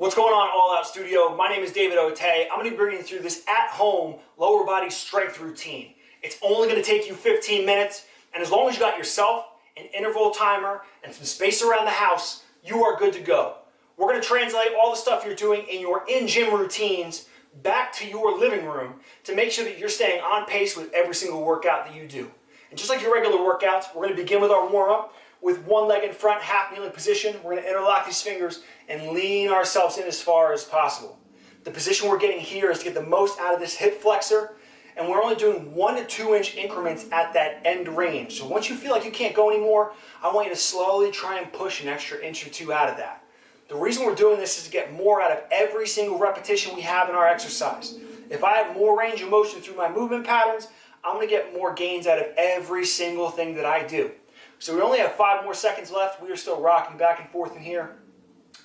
What's going on, All Out Studio? My name is David Otey. I'm going to be bringing you through this at-home lower body strength routine. It's only going to take you 15 minutes, and as long as you got yourself, an interval timer, and some space around the house, you are good to go. We're going to translate all the stuff you're doing in your in-gym routines back to your living room to make sure that you're staying on pace with every single workout that you do. And just like your regular workouts, we're going to begin with our warm-up with one leg in front, half kneeling position. We're going to interlock these fingers and lean ourselves in as far as possible. The position we're getting here is to get the most out of this hip flexor, and we're only doing 1 to 2 inch increments at that end range. So once you feel like you can't go anymore, I want you to slowly try and push an extra inch or two out of that. The reason we're doing this is to get more out of every single repetition we have in our exercise. If I have more range of motion through my movement patterns, I'm going to get more gains out of every single thing that I do. So we only have 5 more seconds left. We are still rocking back and forth in here,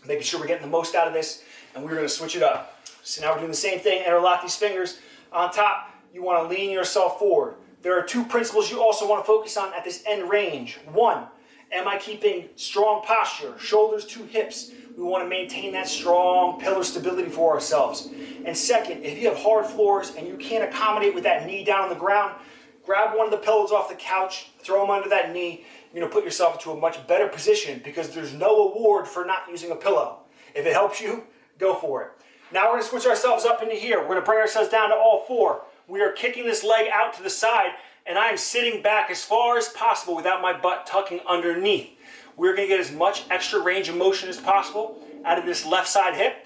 making sure we're getting the most out of this, and we're going to switch it up. So now we're doing the same thing, interlock these fingers. On top, you want to lean yourself forward. There are 2 principles you also want to focus on at this end range. 1, am I keeping strong posture, shoulders to hips? We want to maintain that strong pillar stability for ourselves. And second, if you have hard floors and you can't accommodate with that knee down on the ground, grab one of the pillows off the couch, throw them under that knee. You're going to put yourself into a much better position because there's no award for not using a pillow. If it helps you, go for it. Now we're going to switch ourselves up into here. We're going to bring ourselves down to all 4. We are kicking this leg out to the side, and I am sitting back as far as possible without my butt tucking underneath. We're going to get as much extra range of motion as possible out of this left side hip,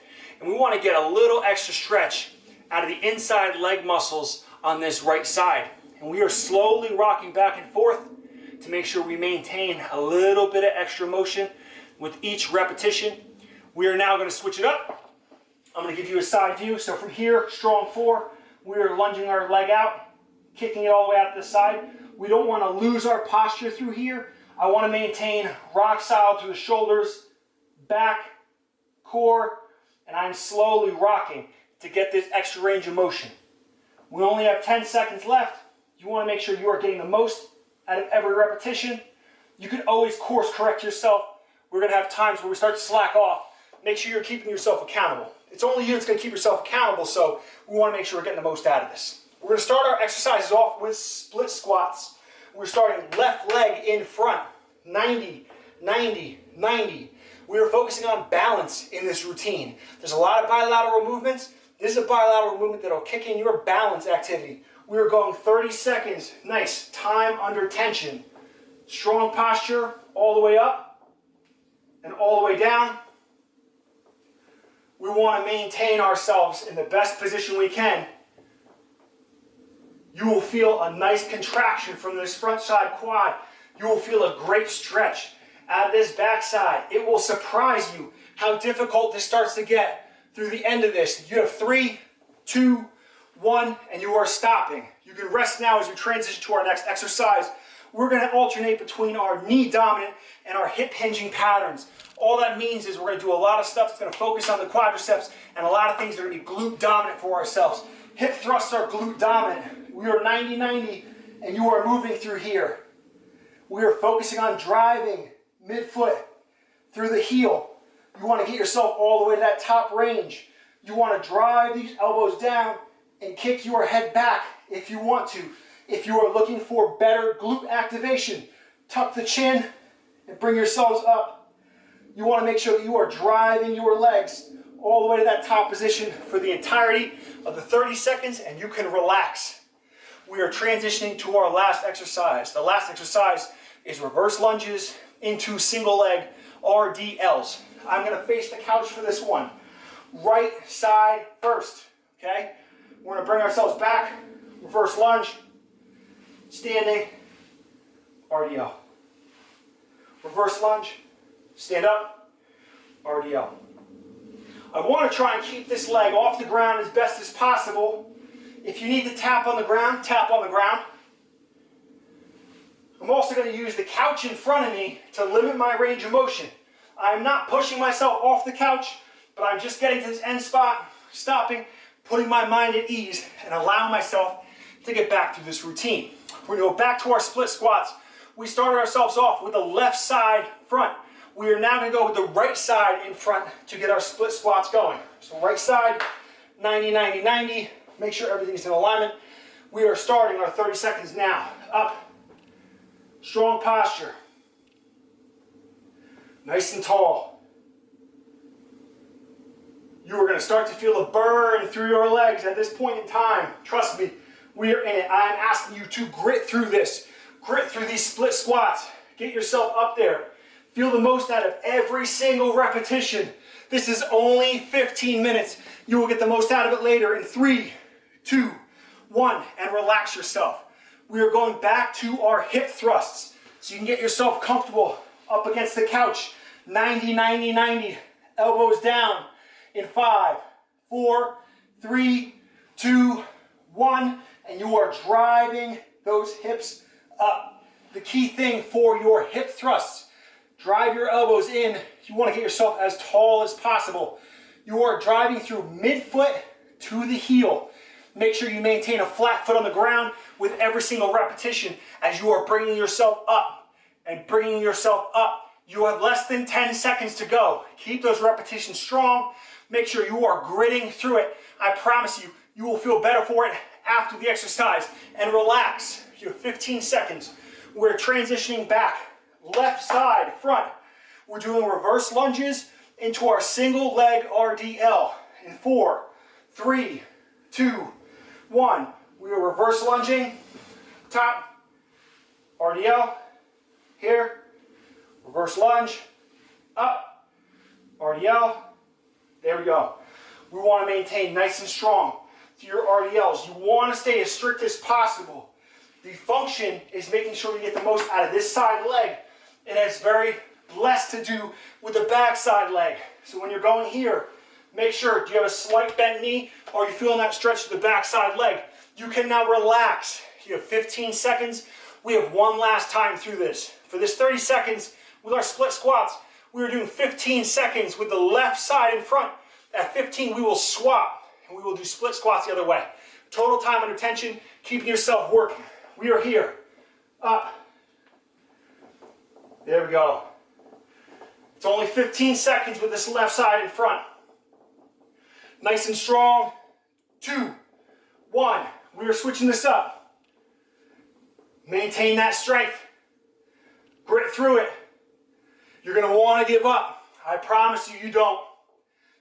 and we want to get a little extra stretch out of the inside leg muscles on this right side. And we are slowly rocking back and forth to make sure we maintain a little bit of extra motion with each repetition. We are now going to switch it up. I'm going to give you a side view. So from here, strong 4, we are lunging our leg out, kicking it all the way out to the side. We don't want to lose our posture through here. I want to maintain rock solid through the shoulders, back, core, and I'm slowly rocking to get this extra range of motion. We only have 10 seconds left. You want to make sure you are getting the most out of every repetition. You can always course correct yourself. We're going to have times where we start to slack off. Make sure you're keeping yourself accountable. It's only you that's going to keep yourself accountable, so we want to make sure we're getting the most out of this. We're going to start our exercises off with split squats. We're starting left leg in front, 90, 90, 90. We are focusing on balance in this routine. There's a lot of bilateral movements. This is a bilateral movement that will kick in your balance activity. We are going 30 seconds. Nice. Time under tension. Strong posture all the way up and all the way down. We want to maintain ourselves in the best position we can. You will feel a nice contraction from this front side quad. You will feel a great stretch out of this back side. It will surprise you how difficult this starts to get through the end of this. You have 3, 2, 1, and you are stopping. You can rest now as we transition to our next exercise. We're going to alternate between our knee dominant and our hip hinging patterns. All that means is we're going to do a lot of stuff that's going to focus on the quadriceps and a lot of things that are going to be glute dominant for ourselves. Hip thrusts are glute dominant. We are 90-90 and you are moving through here. We are focusing on driving midfoot through the heel. You want to get yourself all the way to that top range. You want to drive these elbows down and kick your head back if you want to. If you are looking for better glute activation, tuck the chin and bring yourselves up. You want to make sure that you are driving your legs all the way to that top position for the entirety of the 30 seconds, and you can relax. We are transitioning to our last exercise. The last exercise is reverse lunges into single leg Rdls. I'm going to face the couch for this one. Right side first, okay? We're going to bring ourselves back, reverse lunge, standing, RDL. Reverse lunge, stand up, RDL. I want to try and keep this leg off the ground as best as possible. If you need to tap on the ground, tap on the ground. I'm also going to use the couch in front of me to limit my range of motion. I'm not pushing myself off the couch, but I'm just getting to this end spot, stopping, putting my mind at ease, and allowing myself to get back through this routine. We're going to go back to our split squats. We started ourselves off with the left side front. We are now going to go with the right side in front to get our split squats going. So right side, 90, 90, 90. Make sure everything's in alignment. We are starting our 30 seconds now. Up. Strong posture. Nice and tall. You are going to start to feel a burn through your legs at this point in time. Trust me, we are in it. I am asking you to grit through this. Grit through these split squats. Get yourself up there. Feel the most out of every single repetition. This is only 15 minutes. You will get the most out of it later in 3, 2, 1, and relax yourself. We are going back to our hip thrusts. So you can get yourself comfortable up against the couch. 90, 90, 90. Elbows down in 5, 4, 3, 2, 1. And you are driving those hips up. The key thing for your hip thrusts, drive your elbows in. You want to get yourself as tall as possible. You are driving through midfoot to the heel. Make sure you maintain a flat foot on the ground with every single repetition as you are bringing yourself up and bringing yourself up. You have less than 10 seconds to go. Keep those repetitions strong. Make sure you are gritting through it. I promise you, you will feel better for it after the exercise. And relax. You have 15 seconds. We're transitioning back. Left side, front. We're doing reverse lunges into our single leg RDL. In 4, 3, 2, 1. We are reverse lunging. Top. RDL. Here. Reverse lunge. Up. RDL. There we go. We want to maintain nice and strong to your RDLs. You want to stay as strict as possible. The function is making sure you get the most out of this side leg. It has very less to do with the back side leg. So when you're going here, make sure, do you have a slight bent knee or are you feeling that stretch to the back side leg? You can now relax. You have 15 seconds. We have one last time through this. For this 30 seconds with our split squats, we are doing 15 seconds with the left side in front. At 15, we will swap and we will do split squats the other way. Total time under tension, keeping yourself working. We are here. Up. There we go. It's only 15 seconds with this left side in front. Nice and strong. 2, 1. We are switching this up. Maintain that strength. Grit through it. You're going to want to give up. I promise you, you don't.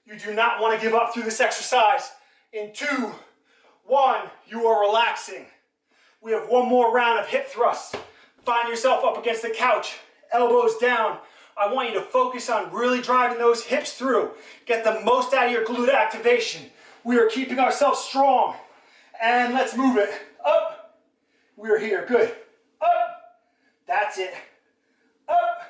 You do not want to give up through this exercise. In 2, 1, you are relaxing. We have one more round of hip thrusts. Find yourself up against the couch, elbows down. I want you to focus on really driving those hips through. Get the most out of your glute activation. We are keeping ourselves strong. And let's move it. Up. We are here. Good. Up. That's it. Up.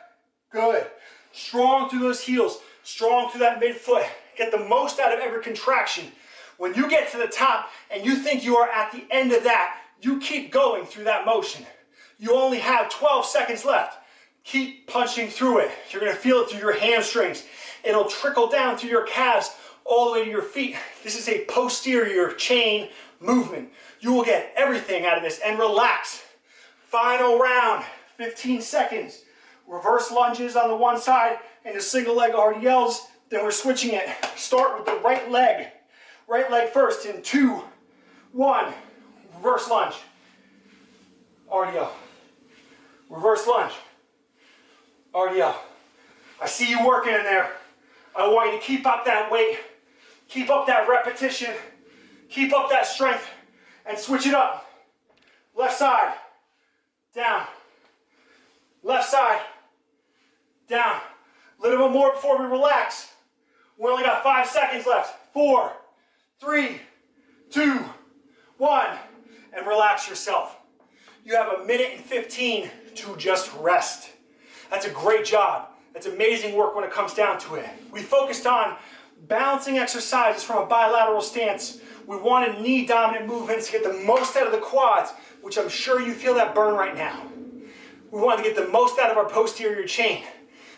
Good. Strong through those heels. Strong through that midfoot. Get the most out of every contraction. When you get to the top and you think you are at the end of that, you keep going through that motion. You only have 12 seconds left. Keep punching through it. You're going to feel it through your hamstrings. It'll trickle down through your calves all the way to your feet. This is a posterior chain movement. You will get everything out of this and relax. Final round, 15 seconds. Reverse lunges on the one side and the single leg RDLs. Then we're switching it. Start with the right leg. Right leg first in 2, 1. Reverse lunge. RDL. Reverse lunge. RDL. I see you working in there. I want you to keep up that weight. Keep up that repetition. Keep up that strength. And switch it up. Left side. Down. Left side. Down. A little bit more before we relax. We only got 5 seconds left. 4, 3, 2, 1. And relax yourself. You have 1 minute and 15 to just rest. That's a great job. That's amazing work when it comes down to it. We focused on balancing exercises from a bilateral stance. We wanted knee dominant movements to get the most out of the quads, which I'm sure you feel that burn right now. We wanted to get the most out of our posterior chain.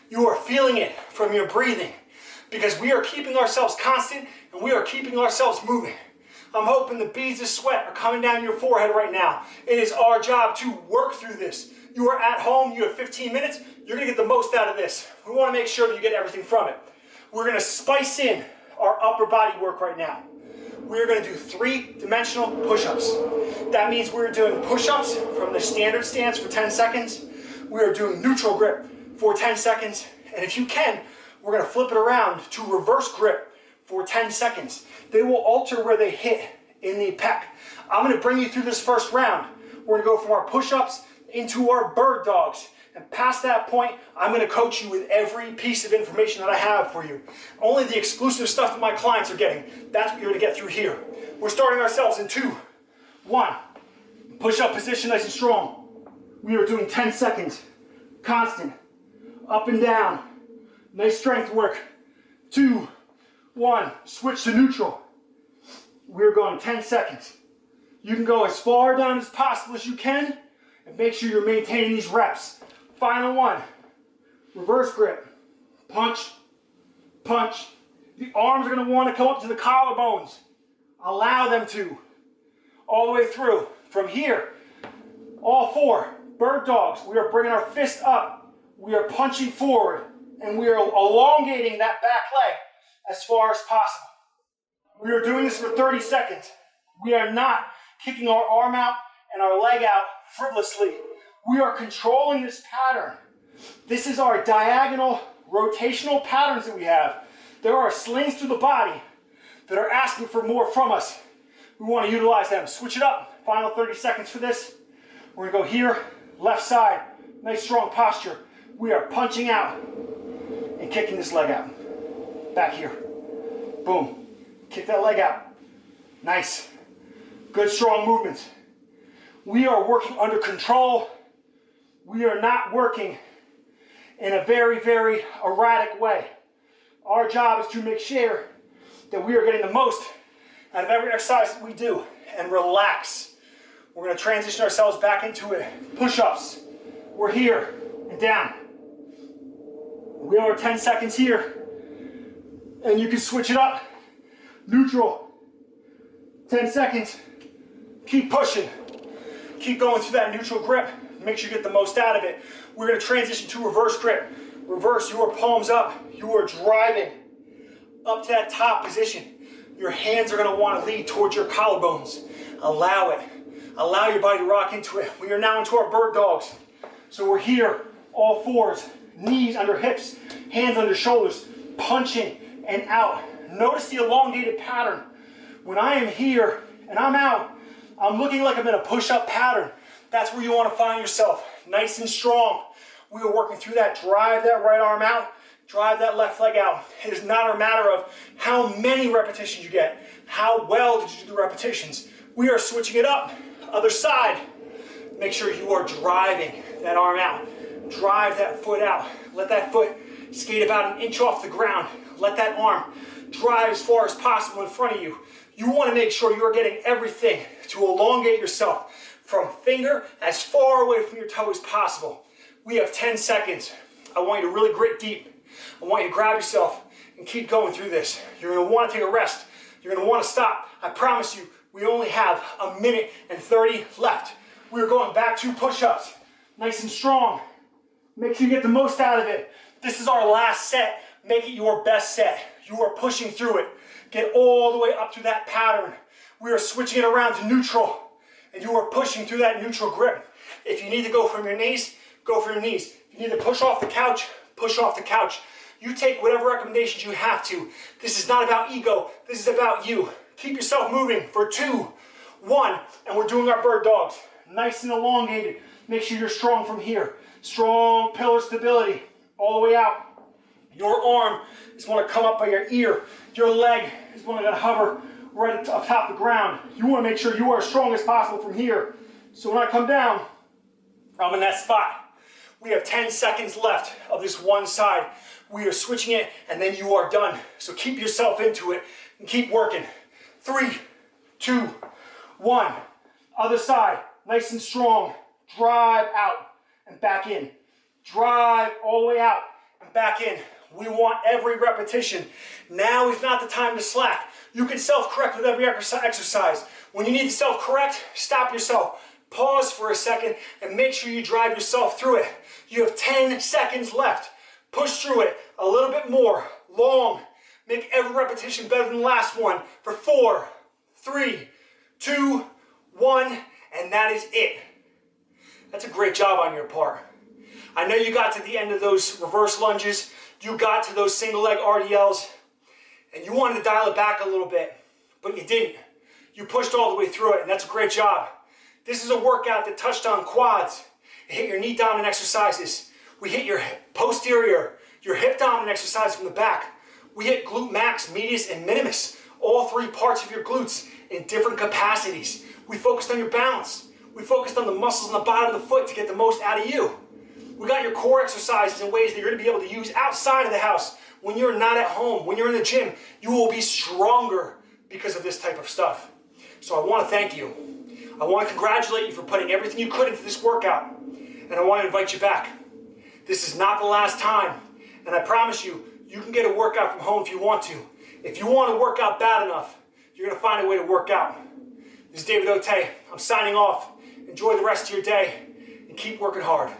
You are feeling it from your breathing because we are keeping ourselves constant and we are keeping ourselves moving. I'm hoping the beads of sweat are coming down your forehead right now. It is our job to work through this, You are at home, you have 15 minutes, you're gonna get the most out of this. We wanna make sure that you get everything from it. We're gonna spice in our upper body work right now. We're gonna do 3-dimensional push-ups. That means we're doing push-ups from the standard stance for 10 seconds. We are doing neutral grip for 10 seconds. And if you can, we're gonna flip it around to reverse grip for 10 seconds. They will alter where they hit in the pec. I'm gonna bring you through this first round. We're gonna go from our push-ups into our bird dogs. And past that point, I'm gonna coach you with every piece of information that I have for you. Only the exclusive stuff that my clients are getting. That's what you're gonna get through here. We're starting ourselves in 2, 1. Push-up position nice and strong. We are doing 10 seconds. Constant. Up and down. Nice strength work. 2, 1. Switch to neutral. We're going 10 seconds. You can go as far down as possible as you can, and make sure you're maintaining these reps. Final one. Reverse grip. Punch, punch. The arms are going to want to come up to the collarbones. Allow them to. All the way through. From here, all 4 bird dogs. We are bringing our fist up. We are punching forward, and we are elongating that back leg as far as possible. We are doing this for 30 seconds. We are not kicking our arm out and our leg out frivolously. We are controlling this pattern. This is our diagonal rotational patterns that we have. There are slings through the body that are asking for more from us. We want to utilize them. Switch it up. Final 30 seconds for this. We're going to go here, left side. Nice strong posture. We are punching out and kicking this leg out. Back here. Boom. Kick that leg out. Nice. Good strong movements. We are working under control. We are not working in a very, very erratic way. Our job is to make sure that we are getting the most out of every exercise that we do and relax. We're going to transition ourselves back into it. Push-ups. We're here and down. We are 10 seconds here. And you can switch it up. Neutral. 10 seconds. Keep pushing. Keep going through that neutral grip. Make sure you get the most out of it. We're going to transition to reverse grip. Reverse, your palms up. You are driving up to that top position. Your hands are going to want to lead towards your collarbones. Allow it. Allow your body to rock into it. We are now into our bird dogs. So we're here, all 4s, knees under hips, hands under shoulders, punching and out. Notice the elongated pattern. When I am here and I'm out, I'm looking like I'm in a push-up pattern. That's where you want to find yourself, nice and strong. We are working through that. Drive that right arm out, drive that left leg out. It is not a matter of how many repetitions you get, how well did you do the repetitions. We are switching it up. Other side. Make sure you are driving that arm out. Drive that foot out. Let that foot skate about 1 inch off the ground. Let that arm drive as far as possible in front of you. You want to make sure you are getting everything to elongate yourself from finger as far away from your toe as possible. We have 10 seconds. I want you to really grit deep. I want you to grab yourself and keep going through this. You're going to want to take a rest. You're going to want to stop. I promise you, we only have 1 minute and 30 left. We're going back to push-ups. Nice and strong. Make sure you get the most out of it. This is our last set. Make it your best set. You are pushing through it. Get all the way up to that pattern. We are switching it around to neutral. And you are pushing through that neutral grip. If you need to go from your knees, go for your knees. If you need to push off the couch, push off the couch. You take whatever recommendations you have to. This is not about ego. This is about you. Keep yourself moving for 2, 1, and we're doing our bird dogs. Nice and elongated. Make sure you're strong from here. Strong pillar stability all the way out. Your arm is going to come up by your ear. Your leg is going to hover right up top of the ground. You want to make sure you are as strong as possible from here. So when I come down, I'm in that spot. We have 10 seconds left of this one side. We are switching it, and then you are done. So keep yourself into it and keep working. 3, 2, 1. Other side, nice and strong. Drive out and back in. Drive all the way out and back in. We want every repetition. Now is not the time to slack. You can self-correct with every exercise. When you need to self-correct, stop yourself. Pause for a second and make sure you drive yourself through it. You have 10 seconds left. Push through it a little bit more. Long. Make every repetition better than the last one. For 4, 3, 2, 1, and that is it. That's a great job on your part. I know you got to the end of those reverse lunges. You got to those single leg RDLs, and you wanted to dial it back a little bit, but you didn't. You pushed all the way through it, and that's a great job. This is a workout that touched on quads. It hit your knee dominant exercises. We hit your posterior, your hip dominant exercise from the back. We hit glute max, medius, and minimus. All 3 parts of your glutes in different capacities. We focused on your balance. We focused on the muscles on the bottom of the foot to get the most out of you. We got your core exercises in ways that you're going to be able to use outside of the house. When you're not at home, when you're in the gym, you will be stronger because of this type of stuff. So I want to thank you. I want to congratulate you for putting everything you could into this workout. And I want to invite you back. This is not the last time. And I promise you, you can get a workout from home if you want to. If you want to work out bad enough, you're going to find a way to work out. This is David Otey. I'm signing off. Enjoy the rest of your day and keep working hard.